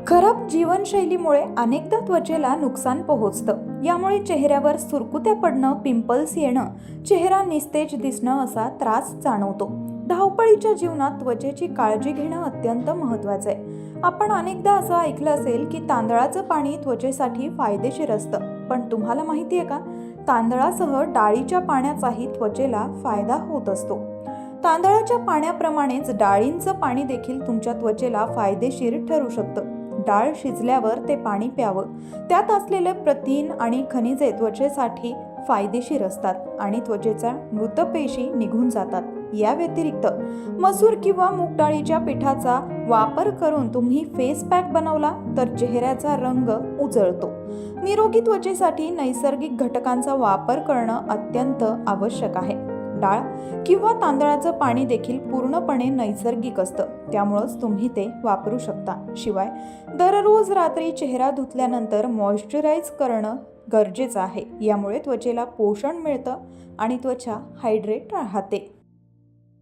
खराब जीवनशैलीमुळे अनेकदा त्वचेला नुकसान पोहोचतं। यामुळे चेहऱ्यावर सुरकुत्या पडणं, पिंपल्स येणं, चेहरा निस्तेज दिसणं असा त्रास जाणवतो। धावपळीच्या जीवनात त्वचेची काळजी घेणं अत्यंत महत्त्वाचं आहे। आपण अनेकदा असं ऐकलं असेल की तांदळाचं पाणी त्वचेसाठी फायदेशीर असतं, पण तुम्हाला माहिती आहे का, तांदळासह डाळीच्या पाण्याचाही त्वचेला फायदा होत असतो। तांदळाच्या पाण्याप्रमाणेच डाळींचं पाणी देखील तुमच्या त्वचेला फायदेशीर ठरू शकतं। डाळ शिजल्यावर ते पाणी प्यावं, त्यात असलेले प्रथिन आणि खनिजे त्वचेसाठी फायदेशीर असतात आणि त्वचेच्या मृत पेशी निघून जातात। या व्यतिरिक्त मसूर किंवा मूग डाळीच्या पिठाचा वापर करून तुम्ही फेस पॅक बनवला तर चेहऱ्याचा रंग उजळतो। निरोगी त्वचेसाठी नैसर्गिक घटकांचा वापर करणं अत्यंत आवश्यक आहे। डाळ किंवा तांदळाचं पाणी देखील पूर्णपणे नैसर्गिक असतं, त्यामुळेच तुम्ही ते वापरू शकता। शिवाय दररोज रात्री चेहरा धुतल्यानंतर मॉइश्चराइज करणं गरजेचं आहे। यामुळे त्वचेला पोषण मिळतं आणि त्वचा हायड्रेट राहते।